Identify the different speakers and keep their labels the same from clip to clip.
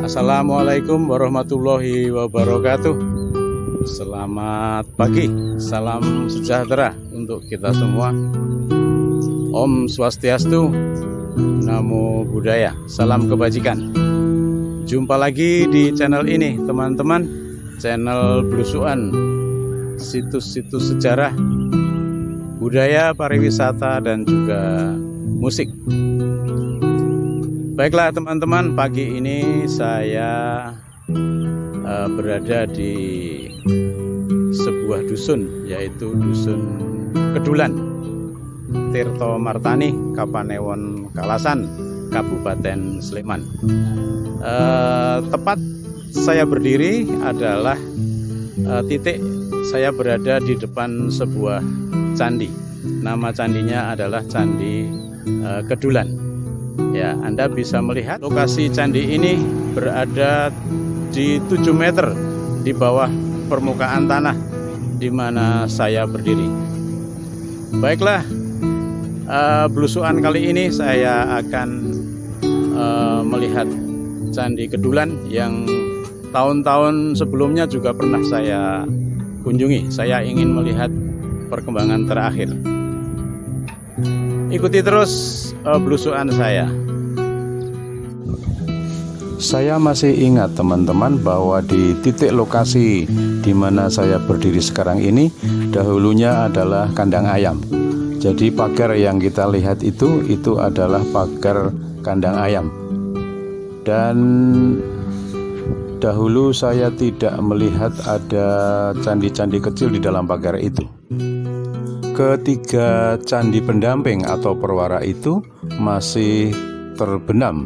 Speaker 1: Assalamualaikum warahmatullahi wabarakatuh. Selamat pagi, salam sejahtera untuk kita semua. Om Swastiastu, Namo Buddhaya, salam kebajikan. Jumpa lagi di channel ini teman-teman, channel Blusukan, situs-situs sejarah, budaya, pariwisata, dan juga musik. Baiklah teman-teman, pagi ini saya berada di sebuah dusun, yaitu Dusun Kedulan, Tirto Martani, Kapanewon Kalasan, Kabupaten Sleman. Tepat saya berdiri adalah titik saya berada di depan sebuah candi. Nama candinya adalah Candi Kedulan. Ya, Anda bisa melihat lokasi candi ini berada di 7 meter di bawah permukaan tanah di mana saya berdiri. Baiklah, belusuan kali ini saya akan melihat Candi Kedulan yang tahun-tahun sebelumnya juga pernah saya kunjungi. Saya ingin melihat perkembangan terakhir. Ikuti terus belusuan saya. Saya masih ingat teman-teman bahwa di titik lokasi di mana saya berdiri sekarang ini dahulunya adalah kandang ayam. Jadi pagar yang kita lihat itu adalah pagar kandang ayam. Dan dahulu saya tidak melihat ada candi-candi kecil di dalam pagar itu. Ketiga candi pendamping atau perwara itu masih terbenam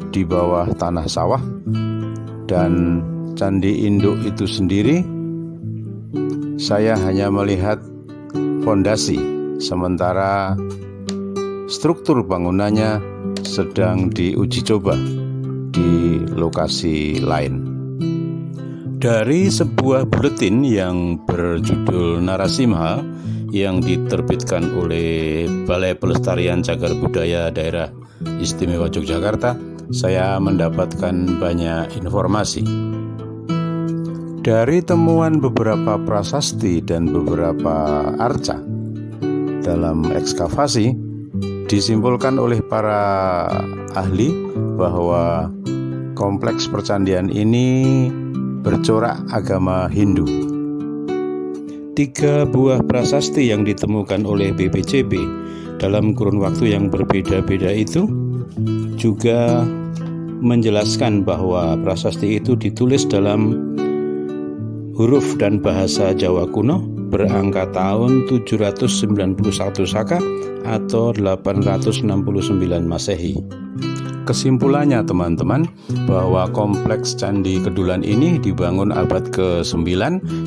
Speaker 1: di bawah tanah sawah, dan candi induk itu sendiri saya hanya melihat fondasi, sementara struktur bangunannya sedang diuji coba di lokasi lain. Dari sebuah buletin yang berjudul Narasimha yang diterbitkan oleh Balai Pelestarian Cagar Budaya Daerah Istimewa Yogyakarta, saya mendapatkan banyak informasi. Dari temuan beberapa prasasti dan beberapa arca dalam ekskavasi, disimpulkan oleh para ahli bahwa kompleks percandian ini bercorak agama Hindu. 3 buah prasasti yang ditemukan oleh BPCB dalam kurun waktu yang berbeda-beda itu juga menjelaskan bahwa prasasti itu ditulis dalam huruf dan bahasa Jawa kuno berangka tahun 791 Saka atau 869 Masehi. Kesimpulannya teman-teman, bahwa kompleks Candi Kedulan ini dibangun abad ke-9,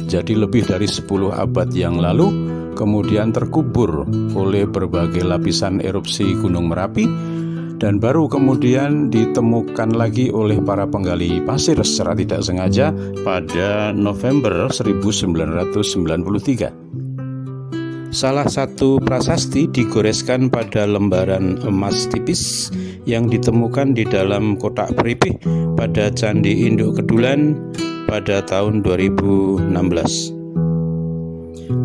Speaker 1: jadi lebih dari 10 abad yang lalu, kemudian terkubur oleh berbagai lapisan erupsi Gunung Merapi, dan baru kemudian ditemukan lagi oleh para penggali pasir secara tidak sengaja pada November 1993. Salah satu prasasti digoreskan pada lembaran emas tipis yang ditemukan di dalam kotak beripih pada Candi Induk Kedulan pada tahun 2016.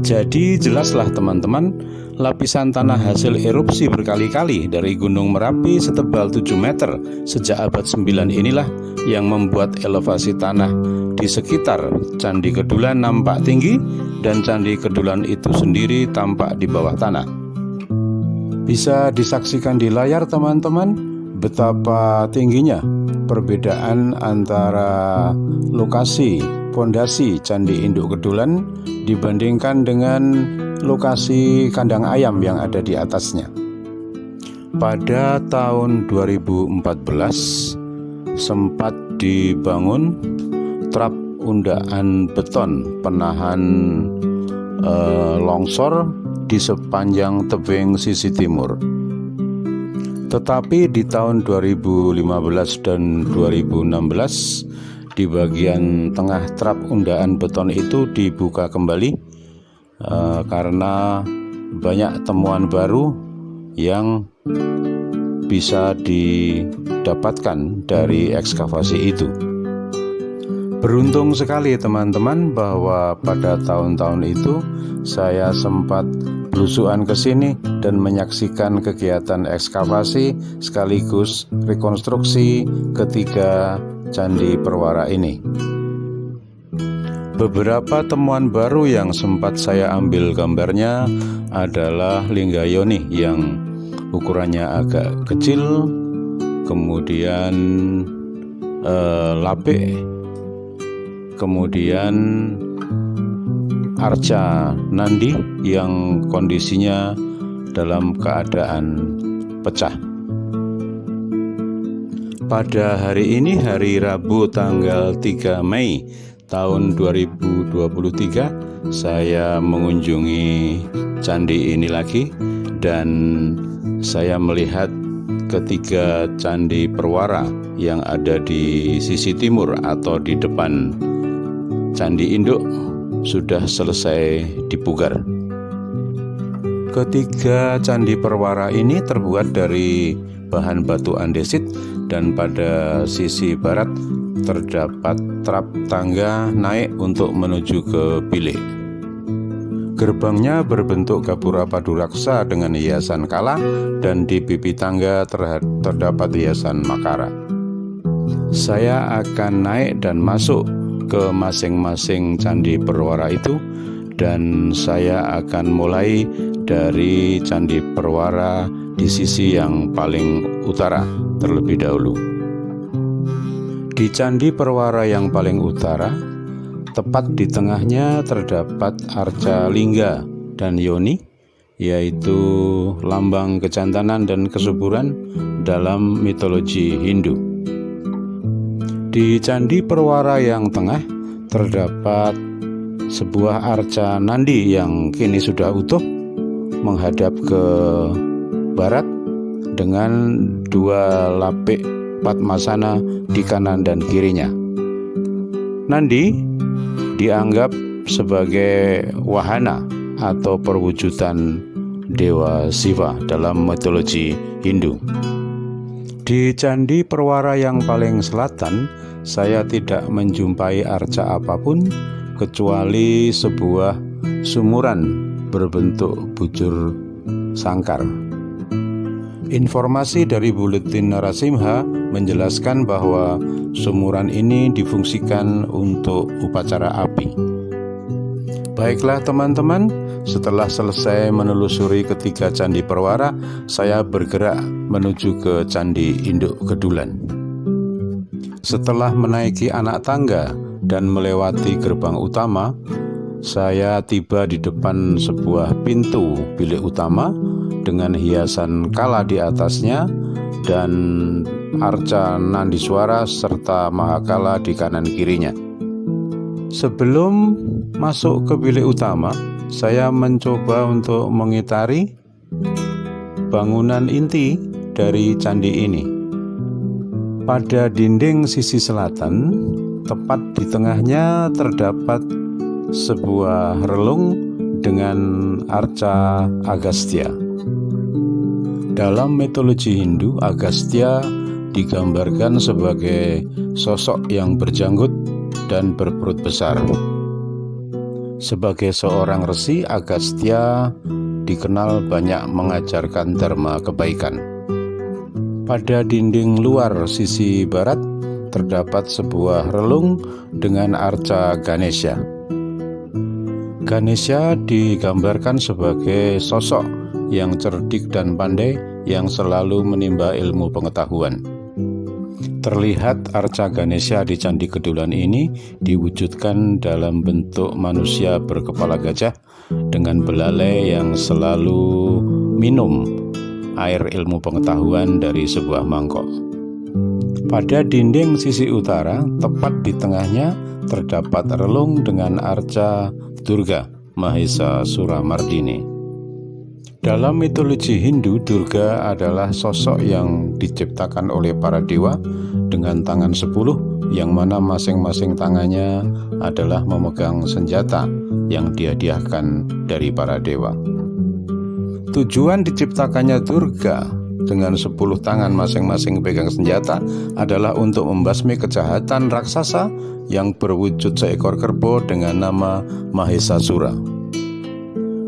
Speaker 1: Jadi jelaslah teman-teman, lapisan tanah hasil erupsi berkali-kali dari Gunung Merapi setebal 7 meter sejak abad 9 inilah yang membuat elevasi tanah di sekitar Candi Kedulan nampak tinggi dan Candi Kedulan itu sendiri tampak di bawah tanah. Bisa disaksikan di layar teman-teman betapa tingginya perbedaan antara lokasi fondasi Candi Induk Kedulan dibandingkan dengan lokasi kandang ayam yang ada di atasnya. Pada tahun 2014 sempat dibangun trap undaan beton penahan longsor di sepanjang tebing sisi timur. Tetapi di tahun 2015 dan 2016 di bagian tengah trap undaan beton itu dibuka kembali karena banyak temuan baru yang bisa didapatkan dari ekskavasi itu. Beruntung sekali teman-teman bahwa pada tahun-tahun itu saya sempat belusukan ke sini dan menyaksikan kegiatan ekskavasi sekaligus rekonstruksi ketiga Candi Perwara ini. Beberapa temuan baru yang sempat saya ambil gambarnya adalah Linggayoni yang ukurannya agak kecil, kemudian Lape, kemudian Arca Nandi yang kondisinya dalam keadaan pecah. Pada hari ini, hari Rabu tanggal 3 Mei tahun 2023, saya mengunjungi candi ini lagi dan saya melihat ketiga Candi Perwara yang ada di sisi timur atau di depan Candi Induk sudah selesai dipugar. Ketiga Candi Perwara ini terbuat dari bahan batu andesit dan pada sisi barat terdapat trap tangga naik untuk menuju ke bilik. Gerbangnya berbentuk gapura paduraksa dengan hiasan kala dan di pipi tangga terdapat hiasan makara. Saya akan naik dan masuk ke masing-masing Candi Perwara itu dan saya akan mulai dari Candi Perwara di sisi yang paling utara terlebih dahulu. Di Candi Perwara yang paling utara, tepat di tengahnya terdapat Arca Lingga dan Yoni, yaitu lambang kejantanan dan kesuburan dalam mitologi Hindu. Di Candi Perwara yang tengah terdapat sebuah Arca Nandi yang kini sudah utuh menghadap ke barat dengan dua lapik Padmasana di kanan dan kirinya. Nandi dianggap sebagai wahana atau perwujudan Dewa Siva dalam mitologi Hindu. Di Candi Perwara yang paling selatan, saya tidak menjumpai arca apapun kecuali sebuah sumuran berbentuk bujur sangkar. Informasi dari Buletin Narasimha menjelaskan bahwa sumuran ini difungsikan untuk upacara api. Baiklah teman-teman, setelah selesai menelusuri ketiga Candi Perwara, saya bergerak menuju ke Candi Induk Kedulan. Setelah menaiki anak tangga dan melewati gerbang utama, saya tiba di depan sebuah pintu bilik utama dengan hiasan kala di atasnya dan arca Nandiswara serta Mahakala di kanan kirinya. Sebelum masuk ke bilik utama, saya mencoba untuk mengitari bangunan inti dari candi ini. Pada dinding sisi selatan, tepat di tengahnya terdapat sebuah relung dengan arca Agastya. Dalam mitologi Hindu, Agastya digambarkan sebagai sosok yang berjanggut dan berperut besar. Sebagai seorang resi, Agastya dikenal banyak mengajarkan dharma kebaikan. Pada dinding luar sisi barat terdapat sebuah relung dengan arca Ganesha. Ganesha digambarkan sebagai sosok yang cerdik dan pandai yang selalu menimba ilmu pengetahuan. Terlihat arca Ganesha di Candi Kedulan ini diwujudkan dalam bentuk manusia berkepala gajah dengan belalai yang selalu minum air ilmu pengetahuan dari sebuah mangkok. Pada dinding sisi utara, tepat di tengahnya terdapat relung dengan arca Durga Mahesa Suramardini. Dalam mitologi Hindu, Durga adalah sosok yang diciptakan oleh para dewa dengan tangan 10, yang mana masing-masing tangannya adalah memegang senjata yang dihadiahkan dari para dewa. Tujuan diciptakannya Durga dengan 10 tangan masing-masing pegang senjata adalah untuk membasmi kejahatan raksasa yang berwujud seekor kerbau dengan nama Mahesasura.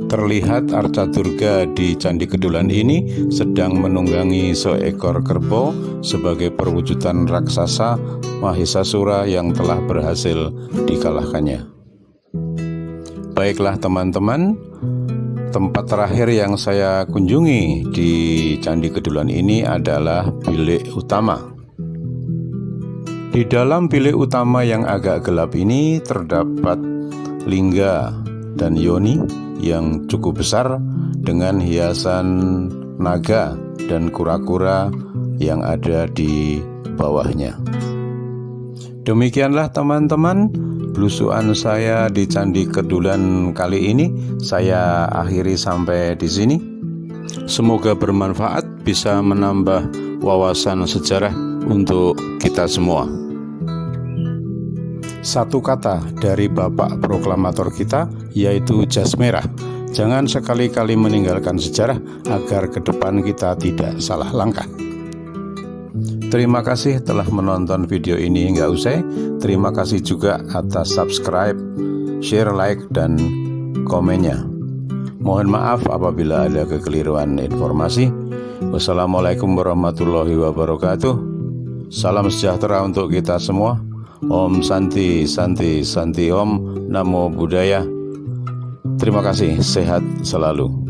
Speaker 1: Terlihat Arca Durga di Candi Kedulan ini sedang menunggangi seekor kerbau sebagai perwujudan raksasa Mahesasura yang telah berhasil dikalahkannya. Baiklah teman-teman, tempat terakhir yang saya kunjungi di Candi Kedulan ini adalah bilik utama. Di dalam bilik utama yang agak gelap ini terdapat lingga dan yoni yang cukup besar dengan hiasan naga dan kura-kura yang ada di bawahnya. Demikianlah teman-teman, belusuan saya di Candi Kedulan kali ini saya akhiri sampai di sini. Semoga bermanfaat, bisa menambah wawasan sejarah untuk kita semua. Satu kata dari Bapak Proklamator kita, yaitu jas merah. Jangan sekali-kali meninggalkan sejarah agar ke depan kita tidak salah langkah. Terima kasih telah menonton video ini hingga usai. Terima kasih juga atas subscribe, share, like, dan komennya. Mohon maaf apabila ada kekeliruan informasi. Wassalamualaikum warahmatullahi wabarakatuh. Salam sejahtera untuk kita semua. Om Santi Santi Santi Om, Namo Buddhaya. Terima kasih, sehat selalu.